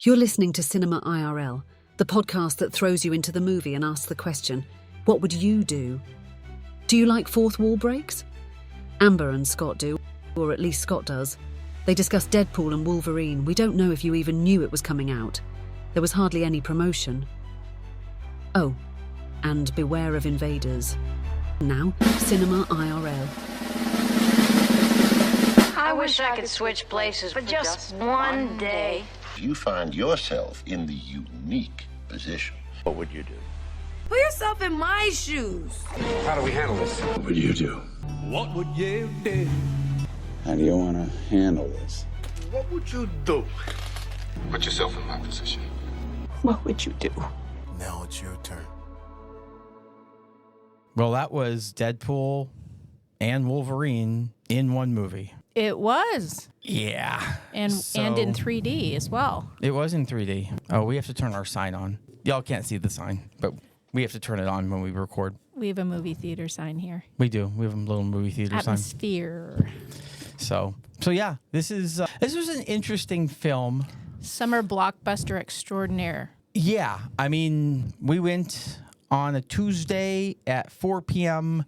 You're listening to Cinema IRL, the podcast that throws you into the movie and asks the question, what would you do? Do you like fourth wall breaks? Amber and Scott do, or at least Scott does. They discuss Deadpool and Wolverine. We don't know if you even knew it was coming out. There was hardly any promotion. Oh, and beware of invaders. Now, Cinema IRL. I wish I could switch places for just one day. You find yourself in the unique position. What would you do? Put yourself in my shoes. How do we handle this? What would you do? What would you do? How do you want to handle this? What would you do? Put yourself in my position. What would you do? Now it's your turn. Well, that was Deadpool and Wolverine in one movie. It was. Yeah. And in 3D as well. It was in 3D. Oh, we have to turn our sign on. Y'all can't see the sign, but we have to turn it on when we record. We have a movie theater sign here. We do. We have a little movie theater Atmosphere. sign. So yeah, this was an interesting film. Summer blockbuster extraordinaire. Yeah. I mean, we went on a Tuesday at 4 p.m.,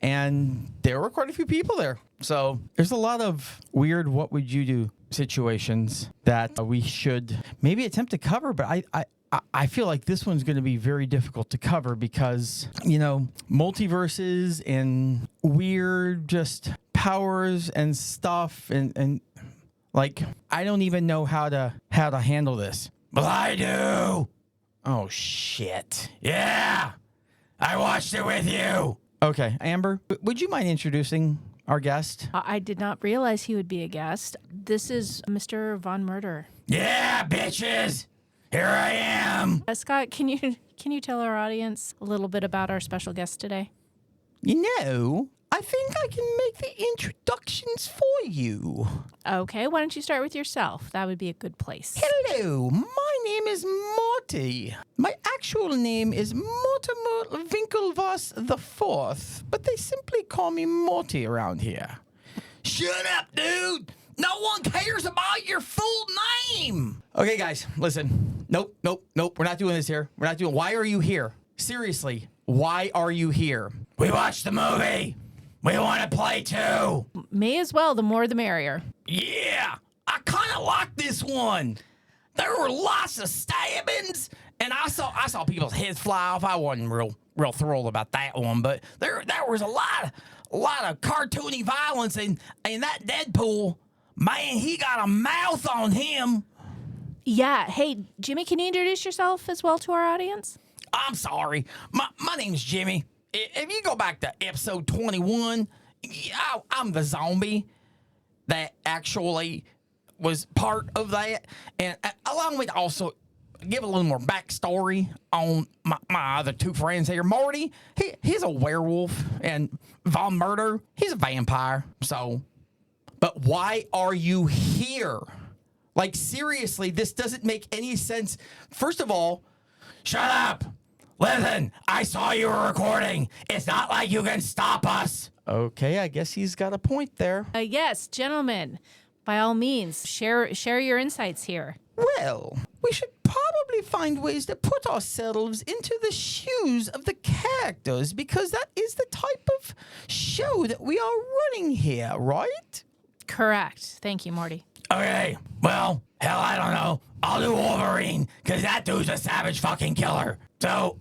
and there were quite a few people there. So there's a lot of weird what would you do situations that we should maybe attempt to cover, but I feel like this one's going to be very difficult to cover because, you know, multiverses and weird just powers and stuff and like I don't even know how to handle this. But I do. Oh shit. Yeah. I watched it with you. Okay, Amber, would you mind introducing our guest? I did not realize he would be a guest. This is Mr. Von Murder. Yeah, bitches. Here I am. Scott, can you tell our audience a little bit about our special guest today? You know, I think I can make the introductions for you. Okay, why don't you start with yourself? That would be a good place. Hello, my name is Morty. My actual name is Mortimer Winklevoss the Fourth, but they simply call me Morty around here. Shut up, dude! No one cares about your full name! Okay, guys, listen. Nope. We're not doing this here. Why are you here? Seriously, why are you here? We watched the movie. We want to play too. May as well, the more the merrier. Yeah, I kind of like this one. There were lots of stabbings, and I saw people's heads fly off. I wasn't real thrilled about that one, but there was a lot of cartoony violence, and that Deadpool, man, he got a mouth on him. Yeah. Hey, Jimmy, can you introduce yourself as well to our audience? I'm sorry. My name's Jimmy. If you go back to episode 21, I'm the zombie that actually was part of that. And allow me to also give a little more backstory on my other two friends here. Morty, he's a werewolf, and Von Murder, he's a vampire. So, but why are you here? Like, seriously, this doesn't make any sense. First of all, shut up. Listen, I saw you were recording. It's not like you can stop us. Okay, I guess he's got a point there. Yes, gentlemen, by all means, share your insights here. Well, we should probably find ways to put ourselves into the shoes of the characters because that is the type of show that we are running here, right? Correct. Thank you, Morty. Okay, well, hell, I don't know. I'll do Wolverine because that dude's a savage fucking killer. So,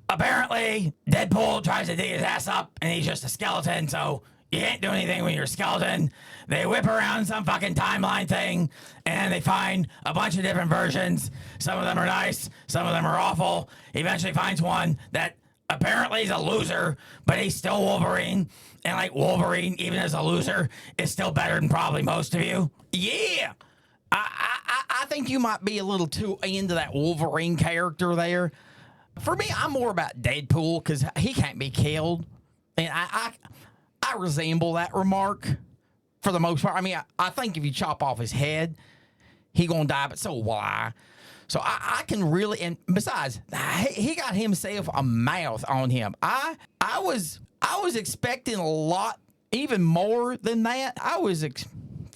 apparently, Deadpool tries to dig his ass up, and he's just a skeleton, so you can't do anything when you're a skeleton. They whip around some fucking timeline thing, and they find a bunch of different versions. Some of them are nice, some of them are awful. He eventually finds one that apparently is a loser, but he's still Wolverine. And like Wolverine, even as a loser, is still better than probably most of you. Yeah! I think you might be a little too into that Wolverine character there. For me, I'm more about Deadpool because he can't be killed. And I resemble that remark for the most part. I mean, I think if you chop off his head, he gonna die, but so will I. So I can really, and besides, he got himself a mouth on him. I was expecting a lot, even more than that. I was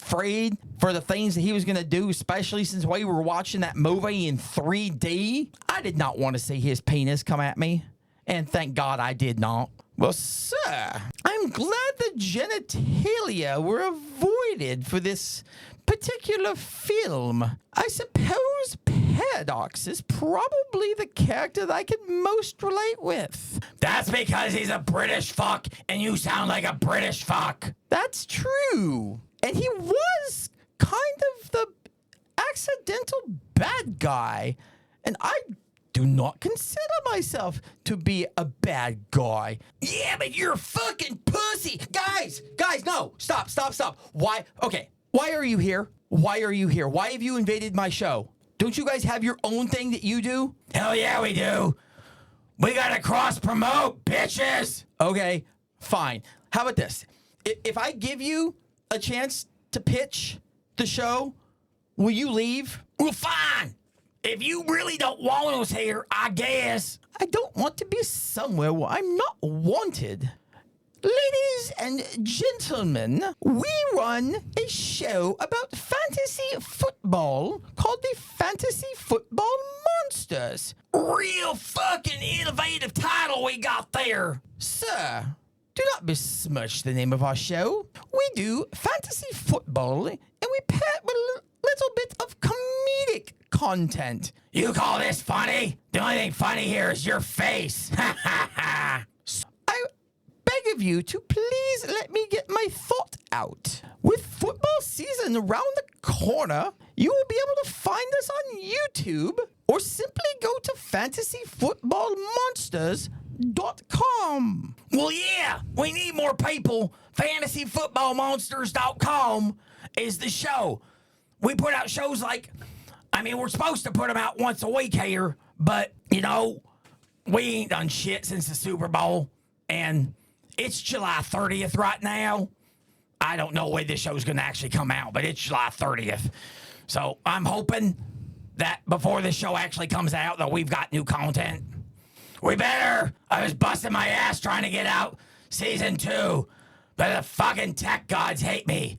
afraid for the things that he was going to do, especially since we were watching that movie in 3D. I did not want to see his penis come at me, and thank God I did not. Well, sir, I'm glad the genitalia were avoided for this particular film. I suppose Paradox is probably the character that I can most relate with. That's because he's a British fuck, and you sound like a British fuck. That's true. And he was kind of the accidental bad guy, and I do not consider myself to be a bad guy. Yeah, but you're a fucking pussy. Guys, no. Stop. Why? Okay, why are you here? Why are you here? Why have you invaded my show? Don't you guys have your own thing that you do? Hell yeah, we do. We gotta cross-promote, bitches. Okay, fine. How about this? If I give you a chance to pitch the show, will you leave? Well, fine. If you really don't want us here, I guess. I don't want to be somewhere where I'm not wanted. Ladies and gentlemen, we run a show about fantasy football called the Fantasy Football Monsters. Real fucking innovative title we got there. Sir, do not besmirch the name of our show. We do fantasy football, and we pair it with a little bit of comedic content. You call this funny? The only thing funny here is your face. Ha ha ha. I beg of you to please let me get my thought out. With football season around the corner, you will be able to find us on YouTube or simply go to fantasyfootballmonsters.com. Well, yeah, we need more people. Fantasyfootballmonsters.com is the show. We put out shows like, we're supposed to put them out once a week here, but, we ain't done shit since the Super Bowl, and it's July 30th right now. I don't know when this show's going to actually come out, but it's July 30th. So I'm hoping that before this show actually comes out that we've got new content. We better. I was busting my ass trying to get out season 2, but the fucking tech gods hate me.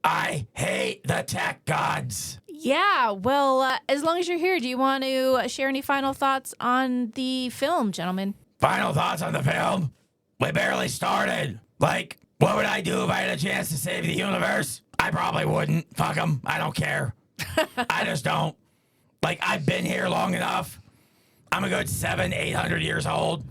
I hate the tech gods. Yeah, well, as long as you're here, do you want to share any final thoughts on the film, gentlemen? Final thoughts on the film? We barely started. Like, what would I do if I had a chance to save the universe? I probably wouldn't. Fuck them. I don't care. I just don't. Like, I've been here long enough. I'm a good 800 years old.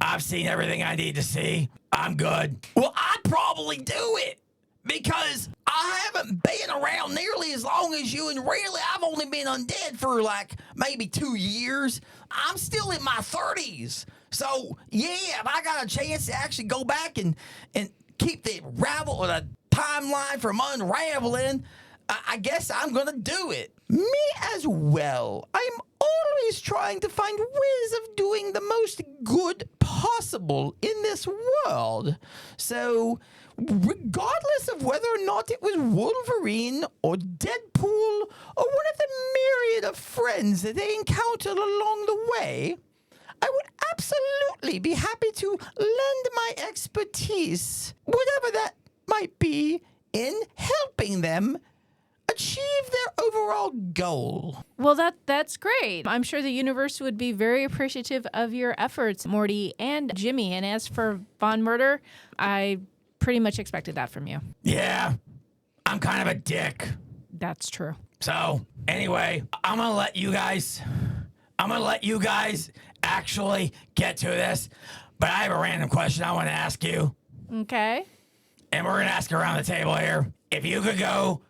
I've seen everything I need to see. I'm good. Well, I'd probably do it because I haven't been around nearly as long as you, and really, I've only been undead for like maybe 2 years. I'm still in my 30s. So, yeah, if I got a chance to actually go back and keep the timeline from unraveling, I guess I'm going to do it. Me as well. I'm always trying to find ways of doing the most good possible in this world. So, regardless of whether or not it was Wolverine or Deadpool or one of the myriad of friends that they encountered along the way, I would absolutely be happy to lend my expertise, whatever that might be, in helping them achieve their overall goal. Well, that's great. I'm sure the universe would be very appreciative of your efforts, Morty and Jimmy. And as for Von Murder, I pretty much expected that from you. Yeah, I'm kind of a dick. That's true. So, anyway, I'm going to let you guys actually get to this. But I have a random question I want to ask you. Okay. And we're going to ask around the table here. If you could go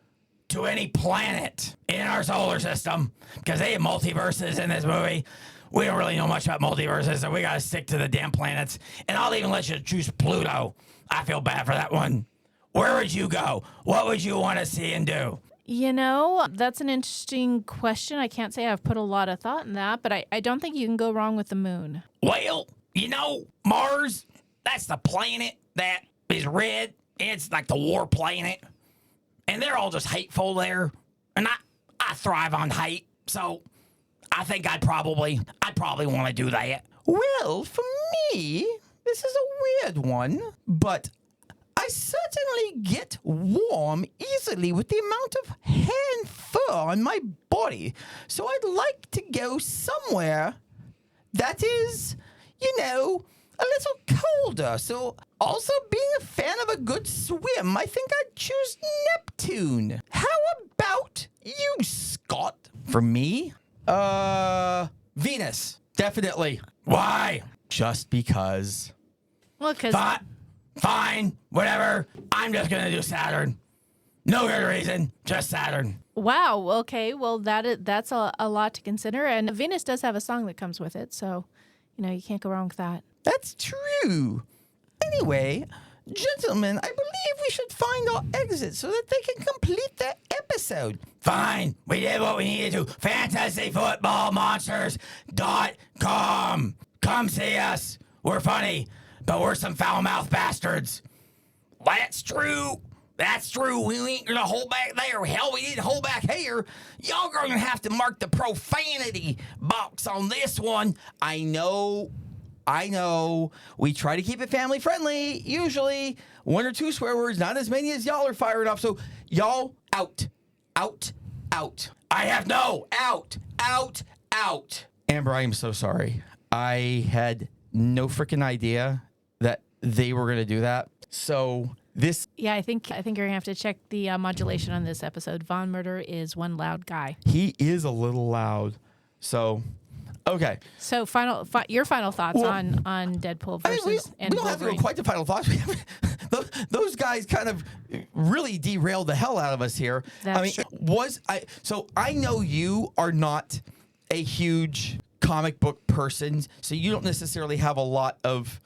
to any planet in our solar system, because they have multiverses in this movie. We don't really know much about multiverses, so we got to stick to the damn planets. And I'll even let you choose Pluto. I feel bad for that one. Where would you go? What would you want to see and do? That's an interesting question. I can't say I've put a lot of thought in that, but I don't think you can go wrong with the moon. Well, Mars, that's the planet that is red. It's like the war planet. And they're all just hateful there. And I thrive on hate. So I think I'd probably want to do that. Well, for me, this is a weird one. But I certainly get warm easily with the amount of hair and fur on my body. So I'd like to go somewhere that is, a little colder. So also being a fan of a good swim, I think I'd choose Neptune. How about you, Scott? For me? Venus. Definitely. Why? Just because. Well, because Fine, whatever. I'm just gonna do Saturn. No good reason, just Saturn. wow. Okay. Well, that's a lot to consider, and Venus does have a song that comes with it, so you can't go wrong with that. That's true. Anyway, gentlemen, I believe we should find our exit so that they can complete their episode. Fine, we did what we needed to. FantasyFootballMonsters.com. Come see us. We're funny, but we're some foul-mouthed bastards. That's true. That's true. We ain't gonna hold back there. Hell, we need to hold back here. Y'all gonna have to mark the profanity box on this one. I know. We try to keep it family friendly. Usually 1 or 2 swear words, not as many as y'all are firing off. So y'all out. I have no out. Amber, I am so sorry. I had no freaking idea that they were going to do that. So this... Yeah, I think you're gonna have to check the modulation on this episode. Von Murder is one loud guy. He is a little loud. So, okay. So your final thoughts on Deadpool versus we and don't have to go Wolverine. quite to final thoughts. Those guys kind of really derailed the hell out of us here. That's true. I know you are not a huge comic book person, so you don't necessarily have a lot of,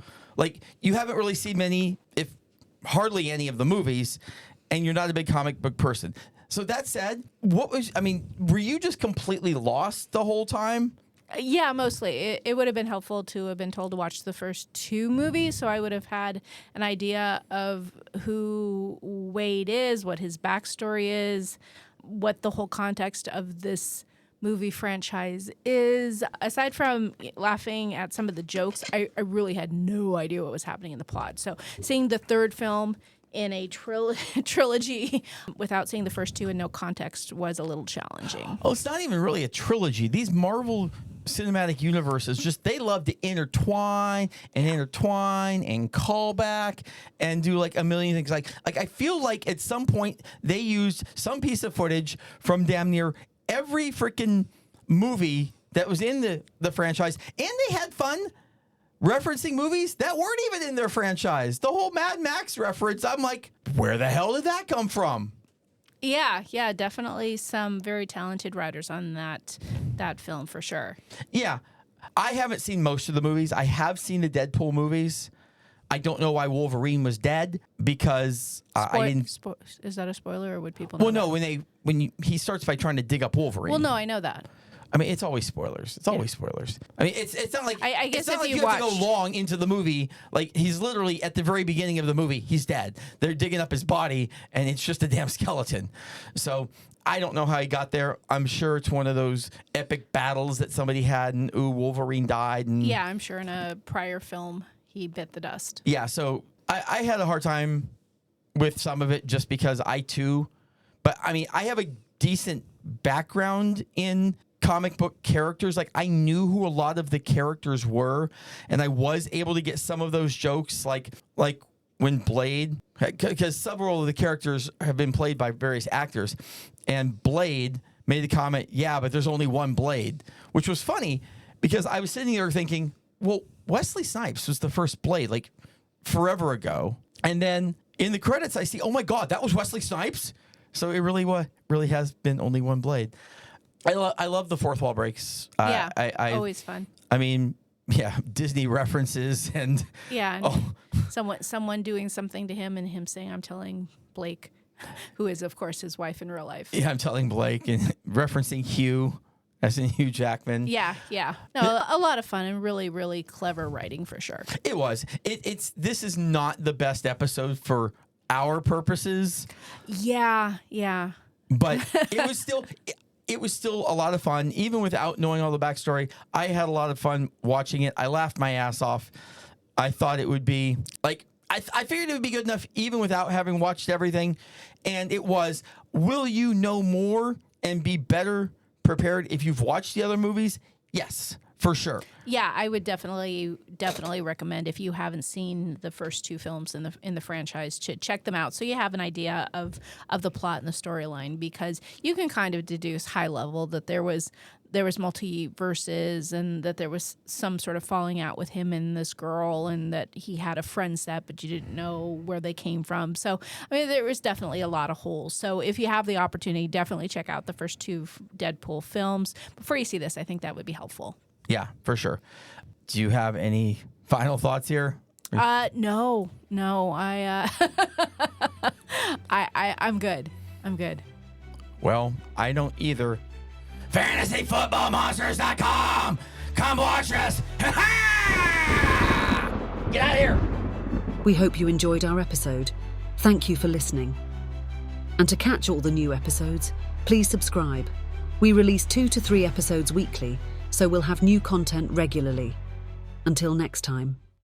you haven't really seen many, if hardly any of the movies, and you're not a big comic book person. So that said, were you just completely lost the whole time? Yeah, mostly. It would have been helpful to have been told to watch the first 2 movies, so I would have had an idea of who Wade is, what his backstory is, what the whole context of this movie franchise is. Aside from laughing at some of the jokes, I really had no idea what was happening in the plot. So seeing the 3rd film in a trilogy without seeing the first 2 and no context was a little challenging. Oh, it's not even really a trilogy. These Marvel cinematic universes, they love to intertwine and call back and do a million things. Like I feel like at some point they used some piece of footage from damn near every freaking movie that was in the franchise, and they had fun referencing movies that weren't even in their franchise. The whole Mad Max reference, I'm like, where the hell did that come from? Yeah, definitely some very talented writers on that film for sure. Yeah, I haven't seen most of the movies. I have seen the Deadpool movies. I don't know why Wolverine was dead because I didn't. Is that a spoiler, or would people know? Well, no. He starts by trying to dig up Wolverine. Well, no, I know that. I mean, it's always spoilers. It's always spoilers. I mean, it's not like I guess it's not if like you you have to go long into the movie. Like he's literally at the very beginning of the movie, he's dead. They're digging up his body, and it's just a damn skeleton. So I don't know how he got there. I'm sure it's one of those epic battles that somebody had, and Wolverine died. And yeah, I'm sure in a prior film he bit the dust. Yeah, so I had a hard time with some of it just because I too, but I mean, I have a decent background in comic book characters. Like I knew who a lot of the characters were, and I was able to get some of those jokes, like when Blade, because several of the characters have been played by various actors, and Blade made the comment, yeah, but there's only one Blade, which was funny because I was sitting there thinking, well, Wesley Snipes was the first Blade, like forever ago. And then in the credits, I see, oh my God, that was Wesley Snipes. So it really has been only one Blade. I love the fourth wall breaks. Yeah, I always fun. I mean, yeah, Disney references and someone doing something to him and him saying, I'm telling Blake, who is of course his wife in real life. Yeah, I'm telling Blake, and referencing Hugh. As in Hugh Jackman. Yeah. No, a lot of fun and really, really clever writing for sure. It was. This is not the best episode for our purposes. Yeah. But it was still a lot of fun, even without knowing all the backstory. I had a lot of fun watching it. I laughed my ass off. I thought it would be I figured it would be good enough even without having watched everything. And it was, will you know more and be better prepared if you've watched the other movies? Yes, for sure. Yeah, I would definitely recommend, if you haven't seen the first two films in the franchise, to check them out so you have an idea of the plot and the storyline, because you can kind of deduce high level that there was multiverses and that there was some sort of falling out with him and this girl, and that he had a friend set, but you didn't know where they came from. So, I mean, there was definitely a lot of holes. So if you have the opportunity, definitely check out the first two Deadpool films before you see this. I think that would be helpful. Yeah, for sure. Do you have any final thoughts here? No. I'm good. Well, I don't either. FantasyFootballMonsters.com. Come watch us. Get out of here. We hope you enjoyed our episode. Thank you for listening. And to catch all the new episodes, please subscribe. We release 2 to 3 episodes weekly, so we'll have new content regularly. Until next time.